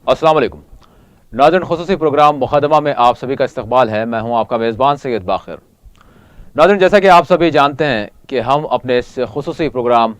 अस्सलाम वालेकुम नाज़रीन, ख़ुसूसी प्रोग्राम मुक़दमा में आप सभी का इस्तक़बाल है। मैं हूं आपका मेज़बान सैयद बाक़िर। नाज़रीन, जैसा कि आप सभी जानते हैं कि हम अपने इस ख़ुसूसी प्रोग्राम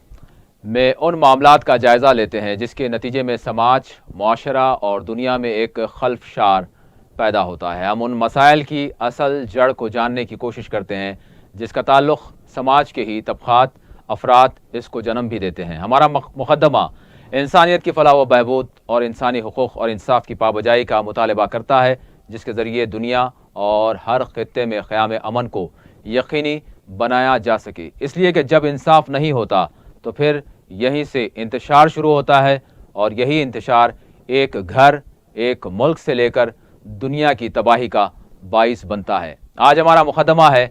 में उन मामलात का जायज़ा लेते हैं जिसके नतीजे में समाज, मुआशरा और दुनिया में एक खल्फ़शार पैदा होता है। हम उन मसाइल की असल जड़ को जानने की कोशिश करते हैं जिसका ताल्लुक़ समाज के ही तबक़ात अफ़राद इसको जन्म भी देते हैं। हमारा मुक़दमा इंसानियत की फ़लाह व बहबूद और इंसानी हुकूक़ और इंसाफ़ की पाबजाई का मुतालबा करता है, जिसके ज़रिए दुनिया और हर ख़ित्ते में क़याम अमन को यकीनी बनाया जा सके। इसलिए कि जब इंसाफ़ नहीं होता तो फिर यहीं से इंतशार शुरू होता है और यही इंतशार एक घर, एक मुल्क से लेकर दुनिया की तबाही का बाइस बनता है। आज हमारा मुक़दमा है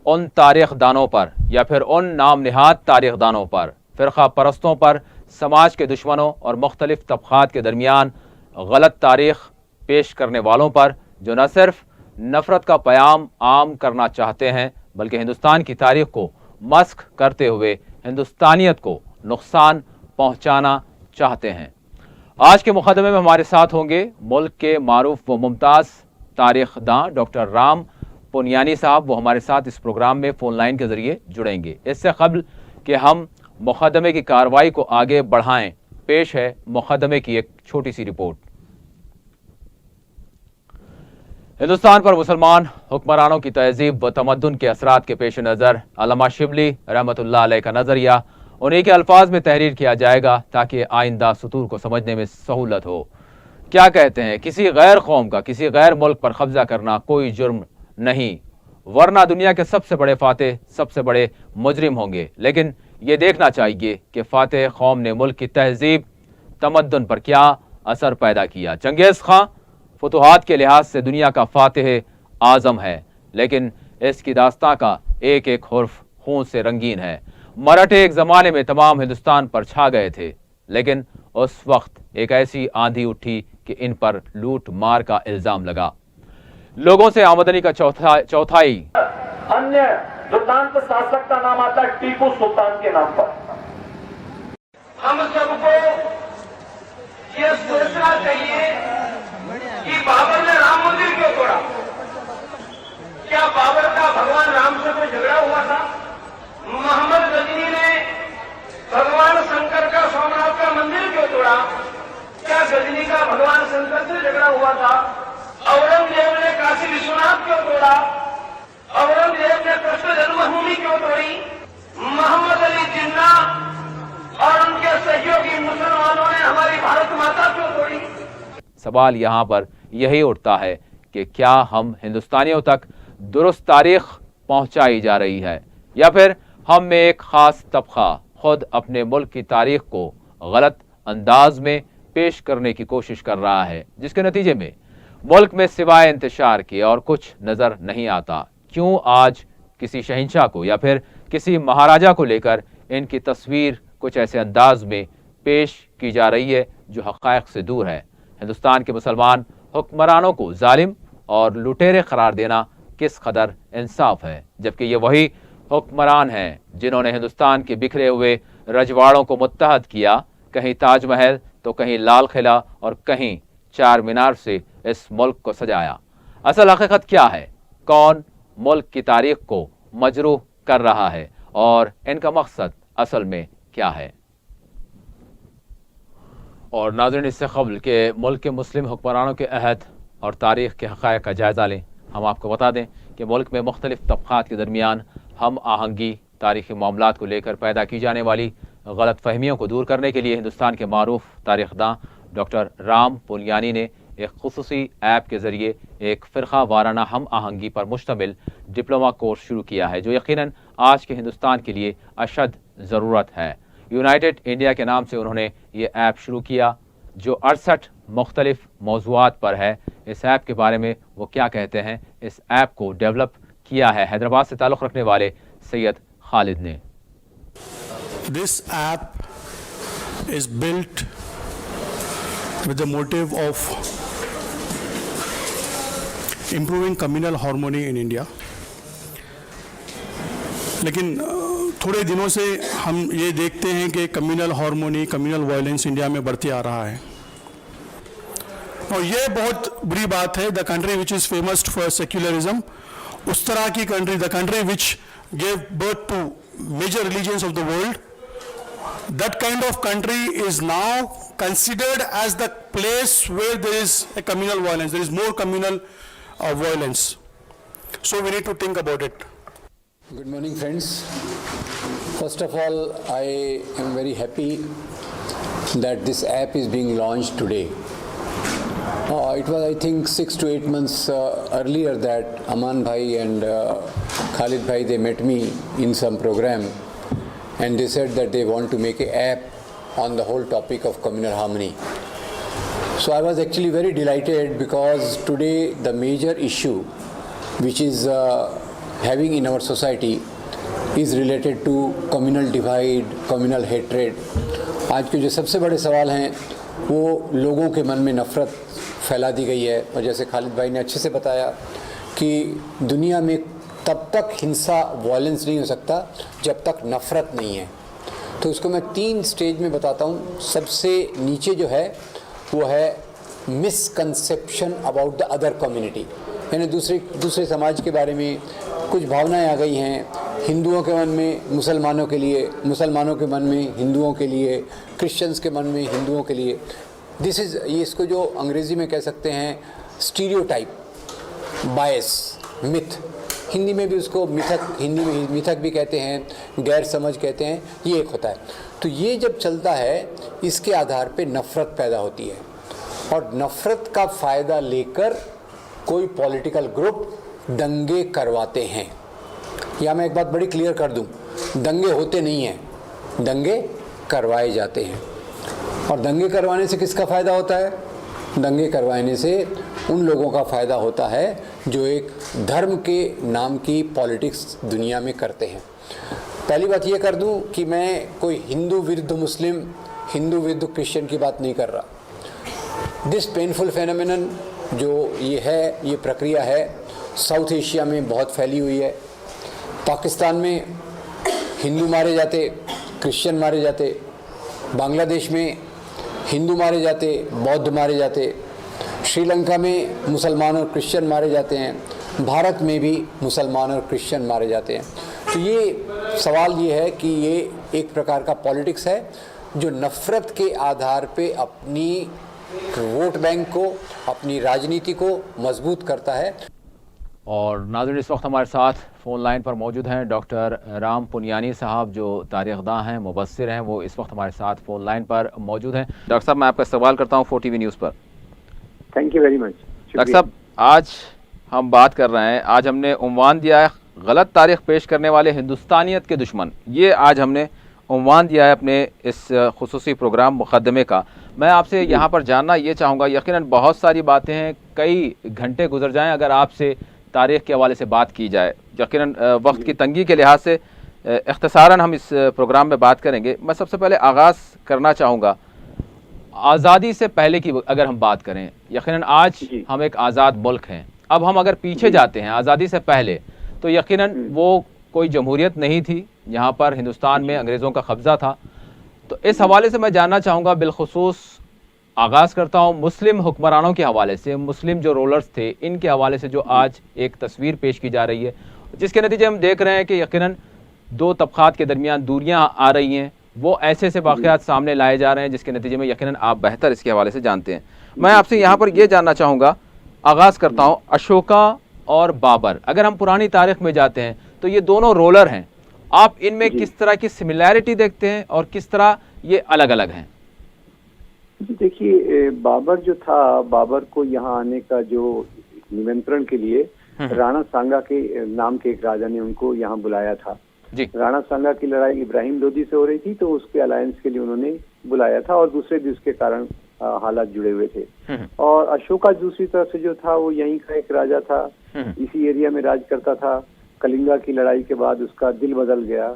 उन तारीख़ दानों पर या फिर उन नाम निहाद तारीख़ दानों पर, फ़िरक़ा परस्तों पर, समाज के दुश्मनों और मुख्तलिफ़ तबक़ात के दरमियान गलत तारीख़ पेश करने वालों पर, जो न सिर्फ नफ़रत का प्याम आम करना चाहते हैं बल्कि हिंदुस्तान की तारीख़ को मस्ख़ करते हुए हिंदुस्तानियत को नुकसान पहुँचाना चाहते हैं। आज के मुक़दमे में हमारे साथ होंगे मुल्क के मारूफ व मुमताज़ तारीख़ दां डॉक्टर राम पुनियानी साहब। वो हमारे साथ इस प्रोग्राम में फ़ोन लाइन के ज़रिए जुड़ेंगे। इससे क़ब्ल कि हम मुक़दमे की कार्रवाई को आगे बढ़ाएं, पेश है मुक़दमे की एक छोटी सी रिपोर्ट। हिंदुस्तान पर मुसलमान हुक्मरानों की तहज़ीब व तमद्दुन के असरात के पेश नज़र अल्लामा शिबली रहमतुल्लाह अलैह का नज़रिया उन्हीं के अल्फाज में तहरीर किया जाएगा ताकि आइंदा सुतूर को समझने में सहूलत हो। क्या कहते हैं, किसी गैर कौम का किसी गैर मुल्क पर कब्जा करना कोई जुर्म नहीं, वरना दुनिया के सबसे बड़े फातेह सबसे बड़े मुजरिम होंगे। लेकिन ये देखना चाहिए कि फातेह कौम ने मुल्क की तहजीब तमद्दुन पर क्या असर पैदा किया। चंगेज़ खां फतूहात के लिहाज से दुनिया का फातेह आज़म है, लेकिन इसकी दास्तां का एक एक हुर्फ खून से रंगीन है। मराठे एक ज़माने में तमाम हिंदुस्तान पर छा गए थे, लेकिन उस वक्त एक ऐसी आंधी उठी कि इन पर लूट मार का इल्ज़ाम लगा। लोगों से आमदनी का चौथाई अन्य दुर्दांत शासक का नाम आता है टीपू सुल्तान के नाम पर। हम सबको यह सोचना चाहिए कि बाबर ने राम मंदिर क्यों तोड़ा? क्या बाबर का भगवान राम से कोई झगड़ा हुआ था? मोहम्मद गजनी ने भगवान शंकर का सोमनाथ का मंदिर क्यों तोड़ा? क्या गजनी का भगवान शंकर से झगड़ा हुआ था? औरंगजेब ने काशी विश्वनाथ क्यों तोड़ा? औरंगजेब ने कृष्ण जन्मभूमि क्यों तोड़ी? मोहम्मद अली जिन्ना और उनके सहयोगी मुसलमानों ने हमारी भारत माता क्यों तोड़ी? सवाल यहाँ पर यही उठता है कि क्या हम हिंदुस्तानियों तक दुरुस्त तारीख पहुँचाई जा रही है या फिर हम में एक ख़ास तबका खुद अपने मुल्क की तारीख को गलत अंदाज में पेश करने की कोशिश कर रहा है, जिसके नतीजे में मुल्क में सिवाय इंतशार के और कुछ नज़र नहीं आता। क्यों आज किसी शहंशाह को या फिर किसी महाराजा को लेकर इनकी तस्वीर कुछ ऐसे अंदाज में पेश की जा रही है जो हक़ाइक़ से दूर है। हिंदुस्तान के मुसलमान हुक्मरानों को जालिम और लुटेरे करार देना किस कदर इंसाफ है, जबकि ये वही हुक्मरान हैं जिन्होंने हिंदुस्तान के बिखरे हुए रजवाड़ों को मुत्तहद किया, कहीं ताजमहल तो कहीं लाल किला और कहीं चार मीनार से इस मुल्क को सजाया। असल हकीकत क्या है? कौन मुल्क की तारीख को मजरूह कर रहा है और इनका मकसद असल में क्या है? और नाज़रीन, इससे क़ब्ल के मुल्क के मुस्लिम हुक्मरानों के अहद और तारीख़ के हक़ाइक़ का जायज़ा लें, हम आपको बता दें कि मुल्क में मुख्तलिफ़ तबक़ात के दरमियान हम आहंगी तारीख़ी मामलात को लेकर पैदा की जाने वाली गलत फ़हमियों को दूर करने के लिए हिंदुस्तान के मारूफ तारीख़दां डॉक्टर राम पुनियानी ने एक खुसूसी ऐप के ज़रिए एक फ़िरक़ा वाराना हम आहंगी पर मुश्तमिल डिप्लोमा कोर्स शुरू किया है, जो यकीनन आज के हिंदुस्तान के लिए अशद ज़रूरत है। यूनाइटेड इंडिया के नाम से उन्होंने ये ऐप शुरू किया जो 68 मुख्तलिफ मौज़ूआत पर है। इस ऐप के बारे में वो क्या कहते हैं, इस ऐप को डेवलप किया है हैदराबाद से ताल्लुक़ रखने वाले सैयद खालिद ने। This app is built with the motive of improving communal harmony in India। लेकिन थोड़े दिनों से हम ये देखते हैं कि communal harmony, communal violence India में बढ़ते आ रहा है। और ये बहुत बुरी बात है। The country which is famous for secularism, उस तरह की country, the country which gave birth to major religions of the world, that kind of country is now considered as the place where there is a communal violence, there is more communal violence. So we need to think about it. Good morning, friends. First of all, I am very happy that this app is being launched today. It was, I think, 6 to 8 months earlier that Aman Bhai and Khalid Bhai, they met me in some program, and they said that they want to make an app on the whole topic of communal harmony. So I was actually very delighted, because today the major issue which is having in our society is related to communal divide, communal hatred. आज के जो सबसे बड़े सवाल हैं वो लोगों के मन में नफ़रत फैला दी गई है। और जैसे खालिद भाई ने अच्छे से बताया कि दुनिया में तब तक हिंसा, वायलेंस नहीं हो सकता जब तक नफ़रत नहीं है। तो इसको मैं 3 स्टेज में बताता हूँ। सबसे नीचे जो है वो है misconception about the other community, यानी दूसरे समाज के बारे में कुछ भावनाएं आ गई हैं हिंदुओं के मन में मुसलमानों के लिए, मुसलमानों के मन में हिंदुओं के लिए, क्रिश्चियंस के मन में हिंदुओं के लिए। दिस इज़, ये इसको जो अंग्रेज़ी में कह सकते हैं स्टीरियोटाइप, बायस, मिथ। हिंदी में भी उसको मिथक, हिंदी में मिथक भी कहते हैं, गैर समझ कहते हैं, ये एक होता है। तो ये जब चलता है, इसके आधार पे नफ़रत पैदा होती है, और नफ़रत का फ़ायदा लेकर कोई पॉलिटिकल ग्रुप दंगे करवाते हैं। या मैं एक बात बड़ी क्लियर कर दूं, दंगे होते नहीं हैं, दंगे करवाए जाते हैं। और दंगे करवाने से किसका फ़ायदा होता है? दंगे करवाने से उन लोगों का फ़ायदा होता है जो एक धर्म के नाम की पॉलिटिक्स दुनिया में करते हैं। पहली बात ये कर दूं कि मैं कोई हिंदू विरुद्ध मुस्लिम, हिंदू विरुद्ध क्रिश्चियन की बात नहीं कर रहा। दिस पेनफुल फेनोमेनन जो ये है, ये प्रक्रिया है, साउथ एशिया में बहुत फैली हुई है। पाकिस्तान में हिंदू मारे जाते, क्रिश्चियन मारे जाते, बांग्लादेश में हिंदू मारे जाते, बौद्ध मारे जाते, श्रीलंका में मुसलमान और क्रिश्चियन मारे जाते हैं, भारत में भी मुसलमान और क्रिश्चियन मारे जाते हैं। तो ये सवाल ये है कि ये एक प्रकार का पॉलिटिक्स है जो नफ़रत के आधार पे अपनी वोट बैंक को, अपनी राजनीति को मजबूत करता है। और नाज़रीन, इस वक्त हमारे साथ फ़ोन लाइन पर मौजूद हैं डॉक्टर राम पुनियानी साहब, जो तारीख़दां हैं, मुबस्सिर हैं। वो इस वक्त हमारे साथ फ़ोन लाइन पर मौजूद हैं। डॉक्टर साहब, मैं आपका इस्तक़बाल करता हूँ 4TV न्यूज़ पर। Thank you very much. Doctor साहब, आज हम बात कर रहे हैं, आज हमने उन्वान दिया है गलत तारीख़ पेश करने वाले हिंदुस्तानियत के दुश्मन। ये आज हमने उन्वान दिया है अपने इस खुसूसी प्रोग्राम मुक़द्दमे का। मैं आपसे यहाँ पर जानना ये चाहूँगा, यकीनन बहुत सारी बातें हैं, कई घंटे गुजर जाएँ अगर आपसे तारीख़ के हवाले से बात की जाए। यकीनन वक्त की तंगी के लिहाज से इख्तिसारन हम इस प्रोग्राम में बात करेंगे। मैं सबसे पहले आगाज़ करना चाहूँगा आज़ादी से पहले की अगर हम बात करें। यकीनन आज हम एक आज़ाद मुल्क हैं। अब हम अगर पीछे जाते हैं आज़ादी से पहले, तो यकीनन वो कोई जमहूरियत नहीं थी, यहाँ पर हिंदुस्तान में अंग्रेज़ों का कब्ज़ा था। तो इस हवाले से मैं जानना चाहूँगा, बिलखुसूस आगाज़ करता हूँ मुस्लिम हुक्मरानों के हवाले से, मुस्लिम जो रोलर्स थे इनके हवाले से जो आज एक तस्वीर पेश की जा रही है, जिसके नतीजे हम देख रहे हैं कि यकीनन 2 तबक़ात के दरमियान दूरियां आ रही हैं। वो ऐसे ऐसे वाक़यात सामने लाए जा रहे हैं जिसके नतीजे में यकीनन आप बेहतर इसके हवाले से जानते हैं। मैं आपसे यहाँ पर यह जानना चाहूँगा, आगाज़ करता हूँ अशोका और बाबर। अगर हम पुरानी तारीख़ में जाते हैं तो ये दोनों रोलर हैं। आप इनमें किस तरह की सिमिलैरिटी देखते हैं और किस तरह ये अलग अलग हैं? देखिए, बाबर जो था, बाबर को यहाँ आने का जो निमंत्रण के लिए राणा सांगा के नाम के एक राजा ने उनको यहाँ बुलाया था। राणा सांगा की लड़ाई इब्राहिम लोदी से हो रही थी, तो उसके अलायंस के लिए उन्होंने बुलाया था, और दूसरे भी उसके कारण हालात जुड़े हुए थे। और अशोका दूसरी तरफ से जो था वो यहीं का एक राजा था, इसी एरिया में राज करता था। कलिंगा की लड़ाई के बाद उसका दिल बदल गया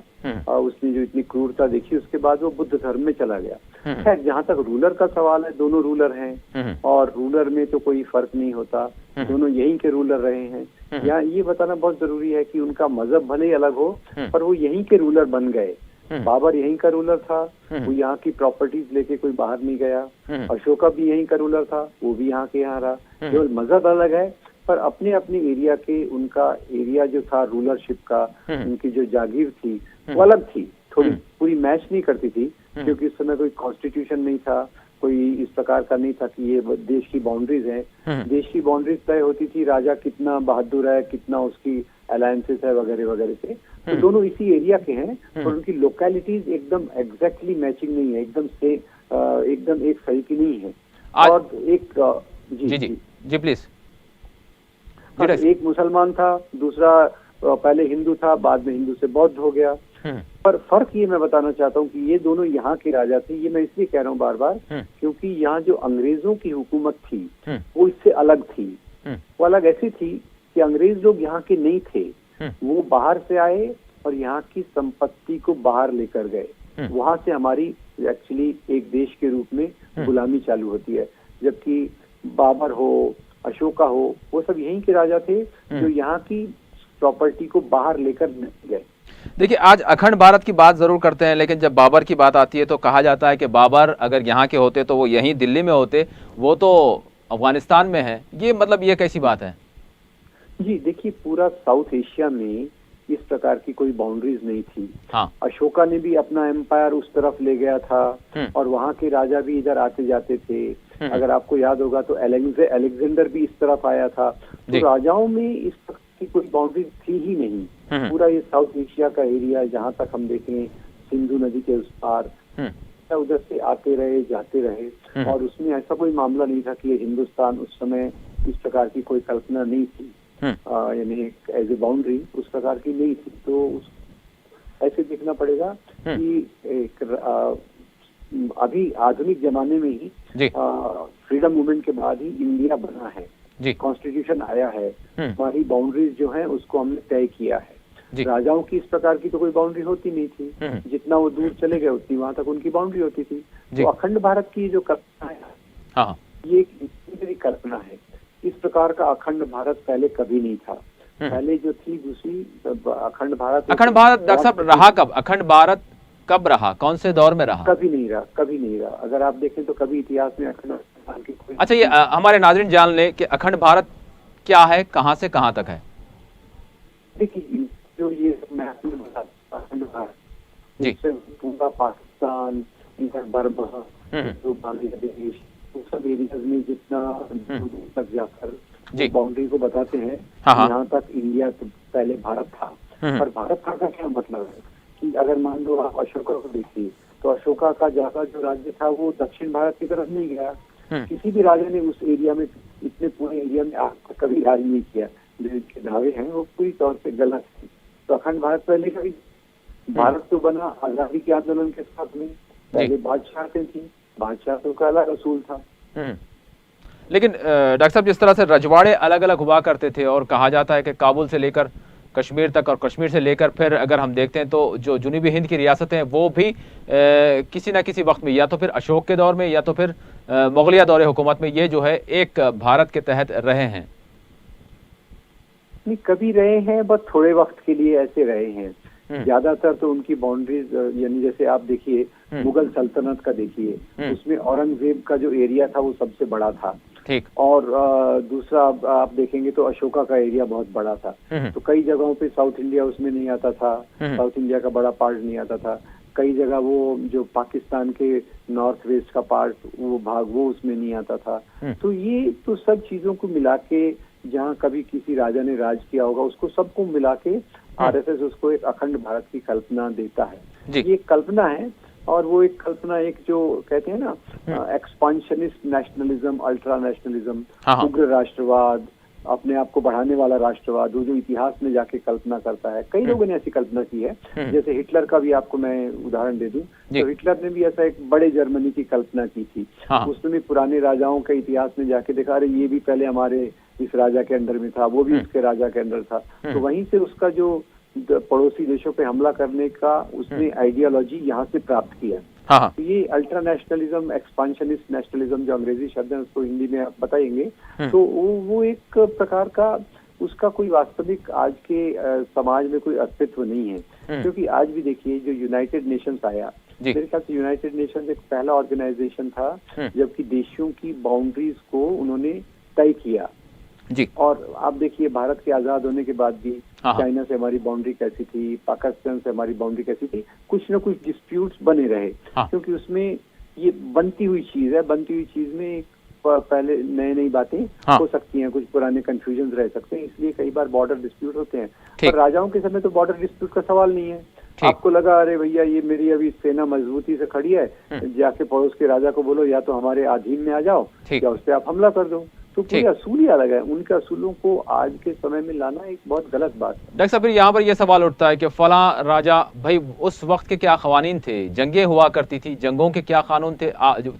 और उसने जो इतनी क्रूरता देखी, उसके बाद वो बुद्ध धर्म में चला गया। खैर, जहाँ तक रूलर का सवाल है, दोनों रूलर हैं और रूलर में तो कोई फर्क नहीं होता, दोनों यहीं के रूलर रहे हैं। यहाँ ये बताना बहुत जरूरी है कि उनका मजहब भले ही अलग हो, पर वो यहीं के रूलर बन गए। बाबर यहीं का रूलर था, वो यहाँ की प्रॉपर्टीज लेके कोई बाहर नहीं गया। अशोका भी यहीं का रूलर था, वो भी यहाँ के यहाँ रहा। केवल मजहब अलग है, पर अपने अपने एरिया के, उनका एरिया जो था रूलरशिप का, उनकी जो जागीर थी वो अलग थी, थोड़ी पूरी मैच नहीं करती थी, क्योंकि उस समय कोई कॉन्स्टिट्यूशन नहीं था, कोई इस प्रकार का नहीं था कि ये देश की बाउंड्रीज हैं। देश की बाउंड्रीज तय होती थी राजा कितना बहादुर है, कितना उसकी अलायंसेस है वगैरह वगैरह से। तो दोनों इसी एरिया के हैं, पर उनकी लोकेलिटीज एकदम एग्जैक्टली मैचिंग नहीं है, एकदम से एकदम एक सही की नहीं है। और एक जी प्लीज। एक मुसलमान था, दूसरा पहले हिंदू था, बाद में हिंदू से बौद्ध हो गया। पर फर्क ये मैं बताना चाहता हूँ कि ये दोनों यहाँ के राजा थे। ये मैं इसलिए कह रहा हूँ बार बार, क्योंकि यहाँ जो अंग्रेजों की हुकूमत थी वो इससे अलग थी। वो अलग ऐसी थी कि अंग्रेज लोग यहाँ के नहीं थे, वो बाहर से आए और यहाँ की संपत्ति को बाहर लेकर गए। वहां से हमारी एक्चुअली एक देश के रूप में गुलामी चालू होती है। जबकि बाबर हो, अशोका हो, वो सब यहीं के राजा थे जो यहाँ की प्रॉपर्टी को बाहर लेकर गए। देखिए, आज अखंड भारत की बात जरूर करते हैं, लेकिन जब बाबर की बात आती है तो कहा जाता है कि बाबर अगर यहाँ के होते तो वो यहीं दिल्ली में होते, वो तो अफगानिस्तान में है। ये मतलब ये कैसी बात है? जी देखिए, पूरा साउथ एशिया में इस प्रकार की कोई बाउंड्रीज नहीं थी। हाँ। अशोका ने भी अपना एम्पायर उस तरफ ले गया था और वहाँ के राजा भी इधर आते जाते थे। अगर आपको याद होगा तो अलेक्जेंडर भी इस तरफ आया था। तो राजाओं में इस प्रकार की कोई बाउंड्री थी ही नहीं। पूरा ये साउथ एशिया का एरिया, जहाँ तक हम देखें सिंधु नदी के उस पार, उधर से आते रहे जाते रहे, और उसमें ऐसा कोई मामला नहीं था कि ये हिंदुस्तान, उस समय इस प्रकार की कोई कल्पना नहीं थी, यानी एज ए बाउंड्री उस प्रकार की नहीं थी। तो ऐसे देखना पड़ेगा कि एक अभी आधुनिक जमाने में ही फ्रीडम मूवमेंट के बाद ही इंडिया बना है, कॉन्स्टिट्यूशन आया है, हमारी बाउंड्रीज जो है उसको हमने तय किया है। राजाओं की इस प्रकार की तो कोई बाउंड्री होती नहीं थी, जितना वो दूर चले गए उतनी वहां तक उनकी बाउंड्री होती थी। तो अखंड भारत की जो कल्पना है, ये एक कल्पना है। इस प्रकार का अखंड भारत पहले कभी नहीं था। पहले जो थी दूसरी अखंड भारत डॉक्टर साहब रहा कब? अखंड भारत कब रहा, कौन से दौर में रहा? कभी नहीं रहा, कभी नहीं रहा। अगर आप देखें तो कभी इतिहास में अखंड भारत की कोई। अच्छा, ये हमारे नाज़रीन जान ले कि अखंड भारत क्या है, कहाँ से कहाँ तक है? देखिए, जो ये मैं आपने बताया अखंड भारत, जिससे पूरा पाकिस्तान, बर्मा, जो बांग्लादेश, वो सब एरियाज में जितना तक जाकर बाउंड्री को बताते हैं, यहाँ तक इंडिया तो पहले भारत था। पर भारत का क्या मतलब है कि अगर मान लो आप अशोका को देखिए, तो अशोका का ज्यादा जो राज्य था वो दक्षिण भारत की तरफ नहीं गया। किसी भी राजा ने उस एरिया में, इतने पूरे एरिया में आज कभी राज नहीं किया। जो इनके दावे हैं वो पूरी तौर पे गलत है। तो अखंड भारत पहले कभी, भारत तो बना आजादी के आंदोलन के साथ में। पहले बादशाहतें थी, बादशाहतों का अलग असूल था। लेकिन डॉक्टर साहब, जिस तरह से रजवाड़े अलग अलग हुआ करते थे और कहा जाता है कि काबुल से लेकर कश्मीर तक और कश्मीर से लेकर फिर अगर हम देखते हैं तो जो जुनूबी हिंद की रियासतें हैं वो भी किसी न किसी वक्त में या तो फिर अशोक के दौर में या तो फिर मुगलिया दौरे हुकूमत में ये जो है एक भारत के तहत रहे हैं। नहीं, कभी रहे हैं, बस थोड़े वक्त के लिए ऐसे रहे हैं। ज्यादातर तो उनकी बाउंड्रीज, यानी जैसे आप देखिए मुगल सल्तनत का देखिए, उसमें औरंगजेब का जो एरिया था वो सबसे बड़ा था। ठीक। और दूसरा आप देखेंगे तो अशोका का एरिया बहुत बड़ा था। तो कई जगहों पे साउथ इंडिया उसमें नहीं आता था, साउथ इंडिया का बड़ा पार्ट नहीं आता था। कई जगह वो जो पाकिस्तान के नॉर्थ वेस्ट का पार्ट, वो भाग वो उसमें नहीं आता था। तो ये तो सब चीजों को मिला के, जहाँ कभी किसी राजा ने राज किया होगा उसको सबको मिला के आरएसएस उसको एक अखंड भारत की कल्पना देता है। ये कल्पना है, और वो एक कल्पना, एक जो कहते हैं ना एक्सपांशनिस्ट नेशनलिज्म, अल्ट्रा नेशनलिज्म, उग्र राष्ट्रवाद, अपने आप को बढ़ाने वाला राष्ट्रवाद, वो जो इतिहास में जाके कल्पना करता है। कई लोगों ने ऐसी कल्पना की है, जैसे हिटलर का भी आपको मैं उदाहरण दे दूं, तो हिटलर ने भी ऐसा एक बड़े जर्मनी की कल्पना की थी। उसने भी पुराने राजाओं के इतिहास में जाके देखा, अरे ये भी पहले हमारे इस राजा के अंडर में था, वो भी उसके राजा के अंडर था। तो वहीं से उसका जो पड़ोसी देशों पे हमला करने का उसने आइडियोलॉजी यहाँ से प्राप्त किया। तो ये अल्ट्रा नेशनलिज्म, एक्सपांशनिस्ट नेशनलिज्म जो अंग्रेजी शब्द है उसको हिंदी में आप बताएंगे, तो वो एक प्रकार का उसका कोई वास्तविक आज के समाज में कोई अस्तित्व नहीं है। क्योंकि आज भी देखिए जो यूनाइटेड नेशंस आया, मेरे ख्याल से यूनाइटेड नेशंस एक पहला ऑर्गेनाइजेशन था जबकि देशों की बाउंड्रीज को उन्होंने तय किया जी। और आप देखिए भारत के आजाद होने के बाद भी चाइना से हमारी बाउंड्री कैसी थी, पाकिस्तान से हमारी बाउंड्री कैसी थी, कुछ न कुछ डिस्प्यूट्स बने रहे। क्योंकि उसमें ये बनती हुई चीज है, बनती हुई चीज में पहले नई बातें हो सकती हैं, कुछ पुराने कंफ्यूजन रह सकते हैं, इसलिए कई बार बॉर्डर डिस्प्यूट होते हैं। पर राजाओं के समय तो बॉर्डर डिस्प्यूट का सवाल नहीं है। आपको लगा अरे भैया ये मेरी अभी सेना मजबूती से खड़ी है, जाके पड़ोस के राजा को बोलो या तो हमारे अधीन में आ जाओ या उस पर आप हमला कर दो। तो पूरी असूल ही अलग है। उनके असूलों को आज के समय में लाना एक बहुत गलत बात है। डॉक्टर साहब, फिर यहाँ पर यह सवाल उठता है कि फला राजा, भाई उस वक्त के क्या कवानीन थे, जंगें हुआ करती थी, जंगों के क्या कानून थे,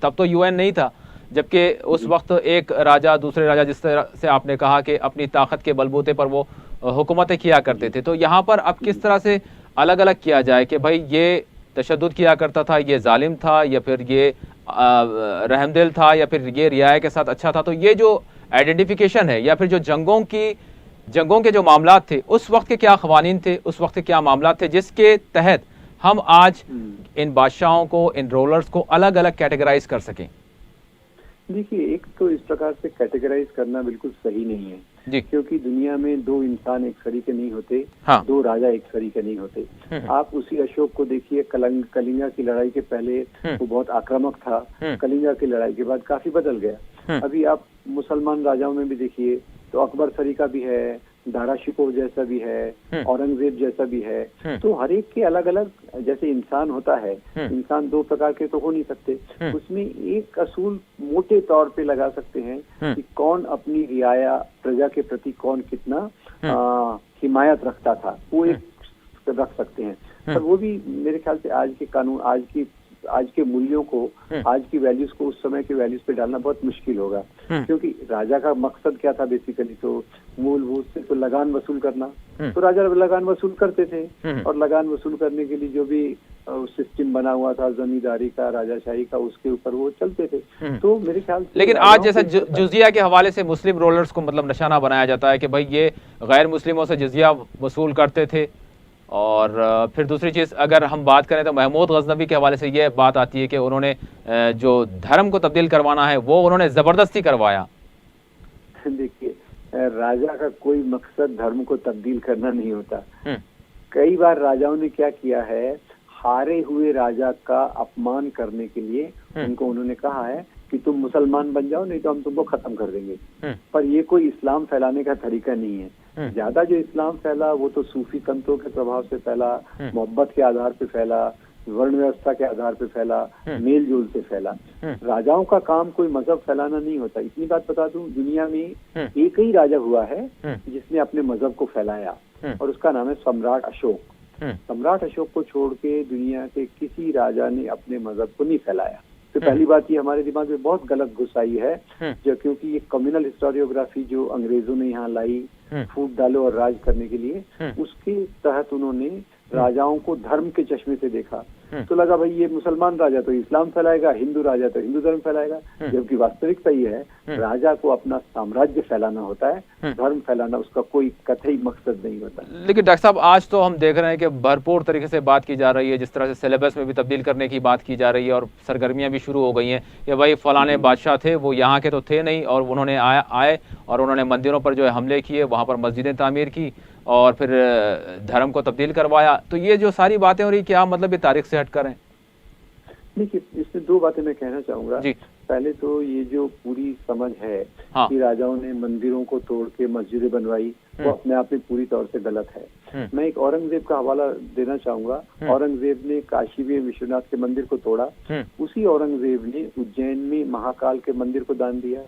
तब तो यूएन नहीं था, जबकि उस वक्त एक राजा दूसरे राजा, जिस तरह से आपने कहा कि अपनी ताकत के बलबूते पर वो हुकूमतें किया करते थे, तो यहाँ पर अब किस तरह से अलग अलग किया जाए कि भाई ये तशद्दुद किया करता था, ये जालिम था, या फिर ये रहमदिल था, या फिर ये रियाया के साथ अच्छा था। तो ये जो आइडेंटिफिकेशन है, या फिर जो जंगों के जो मामलात थे, उस वक्त के क्या क़वानीन थे, उस वक्त के क्या मामलात थे जिसके तहत हम आज इन बादशाहों को, इन रूलर्स को अलग अलग कैटेगराइज कर सकें? देखिए, एक तो इस प्रकार से कैटेगराइज करना बिल्कुल सही नहीं है जी। क्योंकि दुनिया में दो इंसान एक सरीके नहीं होते, दो राजा एक सरीके नहीं होते। आप उसी अशोक को देखिए, कलिंगा की लड़ाई के पहले वो बहुत आक्रामक था, कलिंगा की लड़ाई के बाद काफी बदल गया। अभी आप मुसलमान राजाओं में भी देखिए तो अकबर सरीका भी है, दारा शिकोह जैसा भी है, औरंगजेब जैसा भी है। तो हर एक के अलग अलग, जैसे इंसान होता है, इंसान दो प्रकार के तो हो नहीं सकते, उसमें एक असूल मोटे तौर पे लगा सकते हैं कि कौन अपनी रियाया प्रजा के प्रति कौन कितना हिमायत रखता था, वो एक रख सकते हैं। पर वो भी मेरे ख्याल से आज के कानून, आज के मूल्यों को, आज की वैल्यूज को उस समय के वैल्यूज पे डालना बहुत मुश्किल होगा। क्योंकि राजा का मकसद क्या था बेसिकली, तो मूलभूत से तो लगान वसूल करना। तो राजा लगान वसूल करते थे और लगान वसूल करने के लिए जो भी सिस्टम बना हुआ था जमींदारी का, राजाशाही का, उसके ऊपर वो चलते थे। तो मेरे ख्याल से लेकिन आज जैसा जुजिया के हवाले से मुस्लिम रोलर्स को मतलब निशाना बनाया जाता है कि भाई ये गैर मुस्लिमों से जिजिया वसूल करते थे। और फिर दूसरी चीज़ अगर हम बात करें तो महमूद गजनवी के हवाले से ये बात आती है कि उन्होंने जो धर्म को तब्दील करवाना है वो उन्होंने ज़बरदस्ती करवाया। देखिए, राजा का कोई मकसद धर्म को तब्दील करना नहीं होता। कई बार राजाओं ने क्या किया है, हारे हुए राजा का अपमान करने के लिए उनको उन्होंने कहा है कि तुम मुसलमान बन जाओ, नहीं तो हम तुमको खत्म कर देंगे। पर ये कोई इस्लाम फैलाने का तरीका नहीं है। ज्यादा जो इस्लाम फैला वो तो सूफी तंत्रों के प्रभाव से फैला, मोहब्बत के आधार पे फैला, वर्ण व्यवस्था के आधार पे फैला, मेल जोल से फैला। राजाओं का काम कोई मजहब फैलाना नहीं होता। इतनी बात बता दूं, दुनिया में एक ही राजा हुआ है जिसने अपने मजहब को फैलाया, और उसका नाम है सम्राट अशोक। सम्राट अशोक को छोड़ के दुनिया के किसी राजा ने अपने मजहब को नहीं फैलाया। तो पहली बात ये हमारे दिमाग में बहुत गलत घुस आई है, जो क्योंकि ये कम्युनल हिस्टोरियोग्राफी जो अंग्रेजों ने यहाँ लाई फूट डालो और राज करने के लिए, उसके तहत उन्होंने राजाओं को धर्म के चश्मे से देखा। तो लगा भाई ये मुसलमान राजा तो इस्लाम फैलाएगा, हिंदू राजा तो हिंदू धर्म फैलाएगा। जबकि वास्तविकता ये है, राजा को अपना साम्राज्य फैलाना होता है, धर्म फैलाना उसका कोई कतई मकसद नहीं होता। लेकिन डॉक्टर साहब, आज तो हम देख रहे हैं कि भरपूर तरीके से बात की जा रही है, जिस तरह से सिलेबस में भी तब्दील करने की बात की जा रही है और सरगर्मियां भी शुरू हो गई हैं कि भाई फलाने बादशाह थे, वो यहाँ के तो थे नहीं, और उन्होंने आए और उन्होंने मंदिरों पर जो है हमले किए, वहाँ पर मस्जिदें तामीर की और फिर धर्म को तब्दील करवाया। तो ये जो सारी बातें हो रही, क्या मतलब ये तारीख से हट कर हैं? देखिए, इसमें दो बातें मैं कहना चाहूंगा। पहले तो ये जो पूरी समझ है कि राजाओं ने मंदिरों को तोड़ के मस्जिदें बनवाई, वो अपने आप में पूरी तौर से गलत है। मैं एक औरंगजेब का हवाला देना चाहूंगा। औरंगजेब ने काशी में विश्वनाथ के मंदिर को तोड़ा, उसी औरंगजेब ने उज्जैन में महाकाल के मंदिर को दान दिया,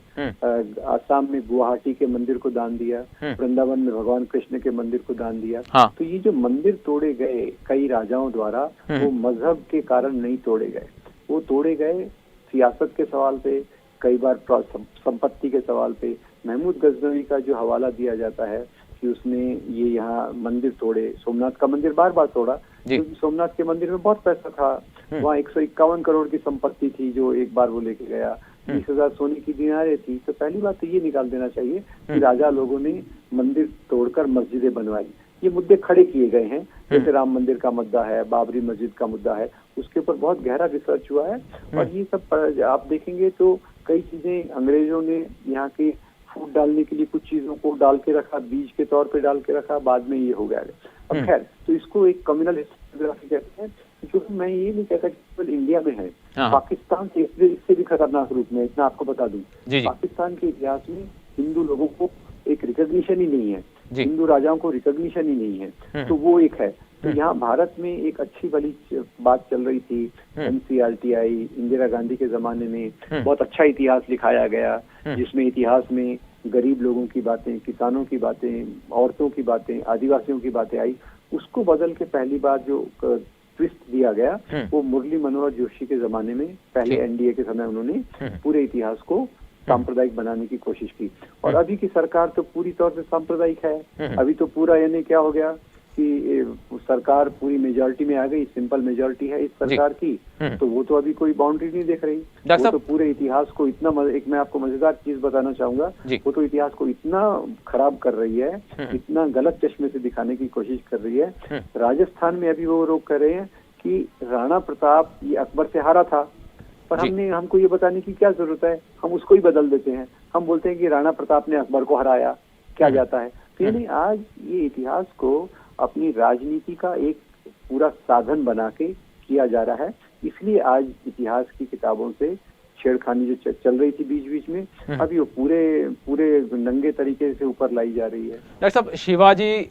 आसाम में गुवाहाटी के मंदिर को दान दिया, वृंदावन में भगवान कृष्ण के मंदिर को दान दिया। तो ये जो मंदिर तोड़े गए कई राजाओं द्वारा, वो मजहब के कारण नहीं तोड़े गए, वो तोड़े गए सियासत के सवाल पे, कई बार संपत्ति के सवाल पे। महमूद गजनवी का जो हवाला दिया जाता है कि उसने ये यहाँ मंदिर तोड़े, सोमनाथ का मंदिर बार बार तोड़ा, क्योंकि सोमनाथ के मंदिर में बहुत पैसा था, वहाँ 151 करोड़ की संपत्ति थी जो एक बार वो लेके गया। 20,000 सोने की दीनारें थी। तो पहली बात तो ये निकाल देना चाहिए कि राजा लोगों ने मंदिर तोड़कर मस्जिदें बनवाई। ये मुद्दे खड़े किए गए हैं, जैसे राम मंदिर का मुद्दा है, बाबरी मस्जिद का मुद्दा है, उसके ऊपर बहुत गहरा रिसर्च हुआ है। और ये सब आप देखेंगे तो कई चीजें अंग्रेजों ने यहाँ के फूड डालने के लिए कुछ चीजों को डाल के रखा, बीज के तौर पे डाल के रखा, बाद में ये हो गया। अब खैर, तो इसको एक कम्युनल हिस्टोग्राफी कहते हैं, क्योंकि मैं ये नहीं कहता कि केवल इंडिया में है, पाकिस्तान से इससे भी खतरनाक रूप में, इतना आपको बता दूं, पाकिस्तान के इतिहास में हिंदू लोगों को एक रिकॉग्निशन ही नहीं है, हिंदू राजाओं को रिकॉग्निशन ही नहीं है। तो वो एक है। तो यहाँ भारत में एक अच्छी वाली बात चल रही थी, NCRTI, इंदिरा गांधी के जमाने में बहुत अच्छा इतिहास लिखाया गया, जिसमें इतिहास में गरीब लोगों की बातें, किसानों की बातें, औरतों की बातें, आदिवासियों की बातें आई। उसको बदल के पहली बार जो ट्विस्ट दिया गया वो मुरली मनोहर जोशी के जमाने में, पहले NDA के समय उन्होंने पूरे इतिहास को सांप्रदायिक बनाने की कोशिश की। और अभी की सरकार तो पूरी तौर से सांप्रदायिक है। अभी तो पूरा यानी क्या हो गया कि सरकार पूरी मेजॉरिटी में आ गई, सिंपल मेजॉरिटी है इस सरकार की, तो वो तो अभी कोई बाउंड्री नहीं देख रही। वो तो पूरे इतिहास को इतना एक मैं आपको मजेदार चीज बताना चाहूंगा, वो तो इतिहास को इतना खराब कर रही है, इतना गलत चश्मे से दिखाने की कोशिश कर रही है। राजस्थान में अभी वो लोग कह रहे हैं कि राणा प्रताप ये अकबर से हारा था, पर हमको ये बताने की क्या जरूरत है, हम उसको ही बदल देते हैं। हम बोलते हैं कि राणा प्रताप ने अकबर को हराया, क्या जाता है। तो यानी आज ये इतिहास को अपनी राजनीति का एक पूरा साधन बना के किया जा रहा है। इसलिए आज इतिहास की किताबों से छेड़खानी जो चल रही थी बीच बीच में, अभी वो पूरे नंगे तरीके से ऊपर लाई जा रही है। डॉक्टर साहब, शिवाजी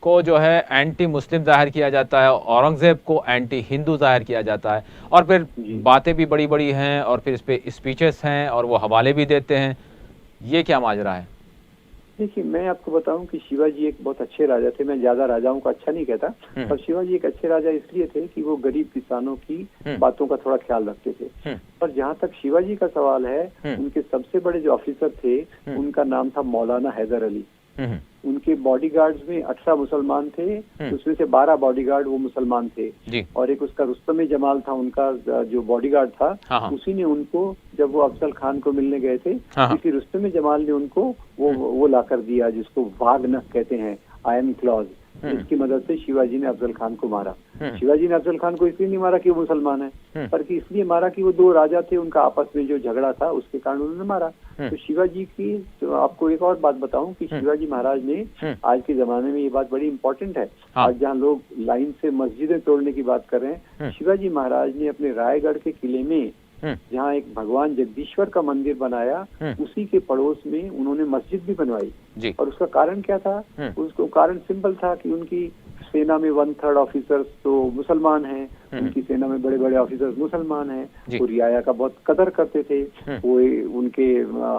को जो है एंटी मुस्लिम जाहिर किया जाता है, औरंगजेब को एंटी हिंदू जाहिर किया जाता है, और फिर बातें भी बड़ी बड़ी हैं, और फिर इस पे स्पीचेस हैं, और वो हवाले भी देते हैं। ये क्या माजरा है? देखिए, मैं आपको बताऊं कि शिवाजी एक बहुत अच्छे राजा थे। मैं ज्यादा राजाओं को अच्छा नहीं कहता, पर शिवाजी एक अच्छे राजा इसलिए थे कि वो गरीब किसानों की बातों का थोड़ा ख्याल रखते थे। और जहाँ तक शिवाजी का सवाल है, उनके सबसे बड़े जो ऑफिसर थे उनका नाम था मौलाना हैदर अली। उनके बॉडीगार्ड्स में 18 मुसलमान थे, उसमें से 12 बॉडीगार्ड वो मुसलमान थे। और एक उसका रुस्तम जमाल था, उनका जो बॉडीगार्ड था, उसी ने उनको, जब वो अफजल खान को मिलने गए थे, इसी रुस्तम जमाल ने उनको वो ला कर दिया, जिसको वागनख कहते हैं, आयरन क्लॉज, जिसकी मदद से शिवाजी ने अफजल खान को मारा। शिवाजी ने अफजल खान को इसलिए नहीं मारा कि वो मुसलमान है, बल्कि इसलिए मारा कि वो दो राजा थे, उनका आपस में जो झगड़ा था उसके कारण उन्होंने मारा। तो शिवाजी की, तो आपको एक और बात बताऊं कि शिवाजी महाराज ने, आज के जमाने में ये बात बड़ी इंपॉर्टेंट है, आज जहाँ लोग लाइन से मस्जिदें तोड़ने की बात कर रहे हैं, शिवाजी महाराज ने अपने रायगढ़ के किले में जहाँ एक भगवान जगदीश्वर का मंदिर बनाया, उसी के पड़ोस में उन्होंने मस्जिद भी बनवाई। और उसका कारण क्या था? उसको कारण सिंपल था कि उनकी सेना में 1/3 ऑफिसर्स तो मुसलमान हैं, उनकी सेना में बड़े बड़े ऑफिसर्स मुसलमान हैं, वो रियाया का बहुत कदर करते थे, वो उनके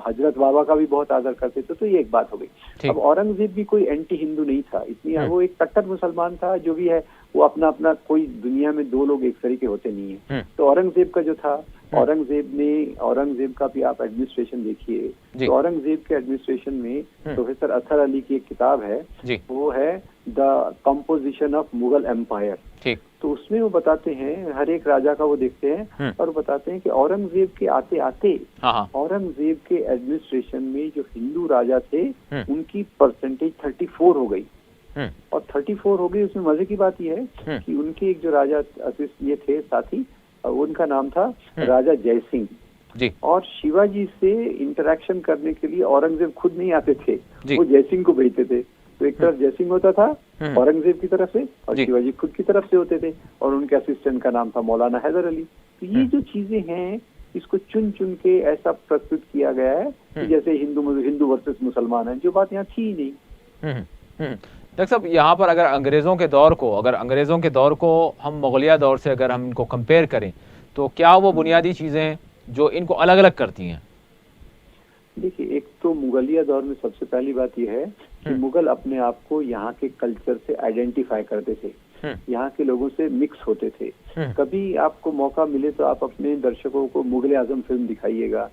हजरत बाबा का भी बहुत आदर करते थे। तो ये एक बात हो गई। अब औरंगजेब भी कोई एंटी हिंदू नहीं था, इतनी वो एक कट्टर मुसलमान था। जो भी है वो अपना अपना, कोई दुनिया में दो लोग एक तरीके होते नहीं है। तो औरंगजेब का जो था, औरंगजेब का भी आप एडमिनिस्ट्रेशन देखिए, तो औरंगजेब के एडमिनिस्ट्रेशन में प्रोफेसर असर अली की एक किताब है, वो है the composition of Mughal empire. तो उसमें वो बताते हैं, हर एक राजा का वो देखते हैं, और बताते हैं कि औरंगजेब के आते आते औरंगजेब के एडमिनिस्ट्रेशन में जो हिंदू राजा थे उनकी परसेंटेज 34 हो गई। और 34 हो गई। उसमें मजे की बात यह है कि उनके एक जो राजा ये थे साथी, उनका नाम था राजा जयसिंह। और शिवाजी से इंटरेक्शन करने के लिए औरंगजेब खुद नहीं आते थे, वो जयसिंह को भेजते थे। तो एक तरफ जयसिंह होता था औरंगजेब की तरफ से, और शिवाजी खुद की तरफ से होते थे, और उनके असिस्टेंट का नाम था मौलाना हैदर अली। तो ये जो चीजें हैं, इसको चुन चुन के ऐसा प्रस्तुत किया गया है कि जैसे हिंदू वर्सेस मुसलमान है, जो बात यहाँ थी ही नहीं। डॉक्टर साहब, यहाँ पर अगर अंग्रेज़ों के दौर को हम मुगलिया दौर से अगर हम इनको कंपेयर करें, तो क्या वो बुनियादी चीज़ें जो इनको अलग अलग करती हैं? देखिए, एक तो मुगलिया दौर में सबसे पहली बात यह है कि मुगल अपने आप को यहाँ के कल्चर से आइडेंटिफाई करते थे, यहाँ के लोगों से मिक्स होते थे। कभी आपको मौका मिले तो आप अपने दर्शकों को मुगल आजम फिल्म दिखाइएगा,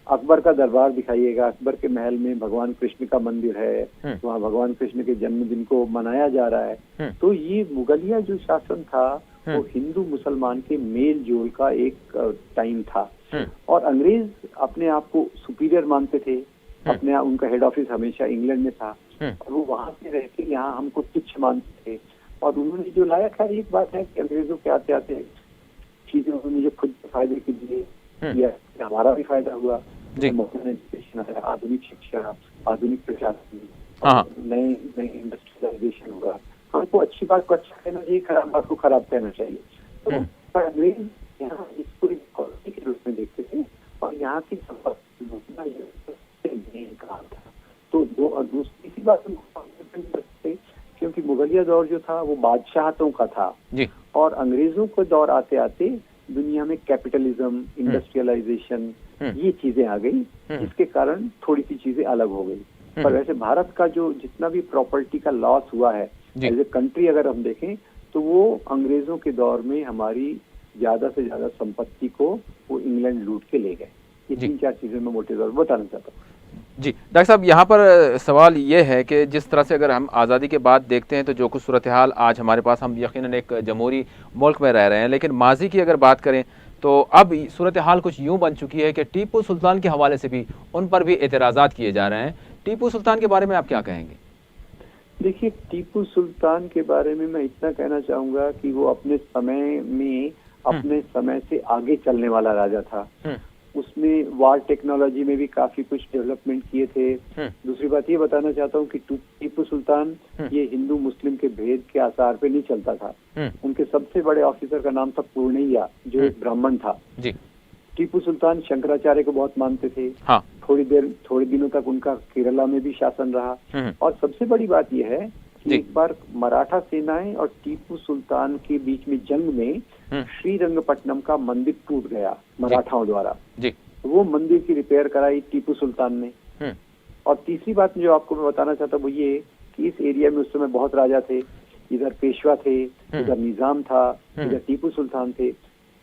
अकबर का दरबार दिखाइएगा। अकबर के महल में भगवान कृष्ण का मंदिर है, वहाँ भगवान कृष्ण के जन्मदिन को मनाया जा रहा है। तो ये मुगलिया जो शासन था वो हिंदू मुसलमान के मेल जोल का एक टाइम था। और अंग्रेज अपने आप को सुपीरियर मानते थे, अपने उनका हेड ऑफिस हमेशा इंग्लैंड में था और वो वहां से रहते यहाँ हमको तुच्छ मानते थे। और उन्होंने जो लाया, खैर एक बात है कि अंग्रेजों के आते आते चीजें उन्होंने जो खुद फायदे के लिए किया, हमारा भी फायदा हुआ। मॉडर्न एजुकेशन आया, आधुनिक शिक्षा, आधुनिक प्रशासन, नए नए इंडस्ट्रियलाइजेशन हुआ। हमको अच्छी बात को अच्छा कहना चाहिए, खराब बात को खराब कहना चाहिए। तो पर अंग्रेज यहाँ इसको इक्वालिटी के रूप में देखते थे और यहाँ की संपत्ति काम था। तो दूसरी बात क्योंकि मुगलिया दौर जो था वो बादशाहतों का था और अंग्रेजों को दौर आते आते दुनिया में कैपिटलिज्म, इंडस्ट्रियलाइजेशन ये चीजें आ गई, जिसके कारण थोड़ी सी चीजें अलग हो गई। पर वैसे भारत का जो जितना भी प्रॉपर्टी का लॉस हुआ है एज ए कंट्री अगर हम देखें तो वो अंग्रेजों के दौर में हमारी ज्यादा से ज्यादा संपत्ति को वो इंग्लैंड लूट के ले गए। ये 3-4 चीजें मैं मोटे तौर पर बताना चाहता हूँ। जी डॉक्टर साहब, यहाँ पर सवाल ये है कि जिस तरह से अगर हम आज़ादी के बाद देखते हैं तो जो कुछ सूरत हाल आज हमारे पास, हम यकीनन एक जमहूरी मुल्क में रह रहे हैं, लेकिन माजी की अगर बात करें तो अब सूरत हाल कुछ यूँ बन चुकी है कि टीपू सुल्तान के हवाले से भी उन पर भी एतराज़ात किए जा रहे हैं। टीपू सुल्तान के बारे में आप क्या कहेंगे? देखिए, टीपू सुल्तान के बारे में मैं इतना कहना चाहूँगा कि वो अपने समय में अपने समय से आगे चलने वाला राजा था। उसने वार टेक्नोलॉजी में भी काफी कुछ डेवलपमेंट किए थे। दूसरी बात ये बताना चाहता हूँ कि टीपू सुल्तान ये हिंदू मुस्लिम के भेद के आसार पे नहीं चलता था। उनके सबसे बड़े ऑफिसर का नाम था पूर्णैया, जो एक ब्राह्मण था। टीपू सुल्तान शंकराचार्य को बहुत मानते थे। थोड़ी दिनों तक उनका केरला में भी शासन रहा। और सबसे बड़ी बात यह है कि एक बार मराठा सेनाएं और टीपू सुल्तान के बीच में जंग में श्रीरंगपट्टनम का मंदिर टूट गया मराठाओं द्वारा। वो मंदिर की रिपेयर कराई टीपू सुल्तान ने। और तीसरी बात जो आपको मैं बताना चाहता हूँ वो ये कि इस एरिया में उस समय बहुत राजा थे, इधर पेशवा थे, इधर निजाम था, इधर टीपू सुल्तान थे।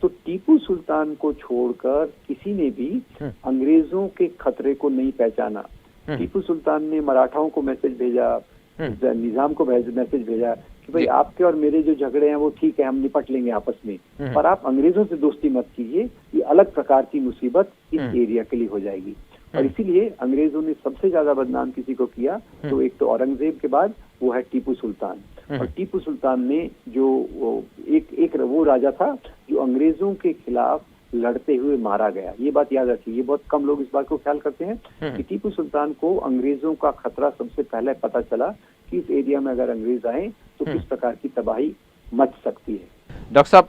तो टीपू सुल्तान को छोड़कर किसी ने भी अंग्रेजों के खतरे को नहीं पहचाना। टीपू सुल्तान ने मराठाओं को मैसेज भेजा, निजाम को मैसेज भेजा कि भाई आपके और मेरे जो झगड़े हैं वो ठीक है, हम निपट लेंगे आपस में, पर आप अंग्रेजों से दोस्ती मत कीजिए, ये अलग प्रकार की मुसीबत इस एरिया के लिए हो जाएगी। और इसीलिए अंग्रेजों ने सबसे ज्यादा बदनाम किसी को किया तो एक तो औरंगजेब के बाद वो है टीपू सुल्तान। और टीपू सुल्तान ने जो वो राजा था जो अंग्रेजों के खिलाफ लड़ते हुए मारा गया। ये बात याद रखिए, ये बहुत कम लोग इस बात को ख्याल करते हैं कि टीपू सुल्तान को अंग्रेजों का खतरा सबसे पहले पता चला कि इस एरिया में अगर अंग्रेज आए तो किस प्रकार की तबाही मच सकती है। डॉक्टर साहब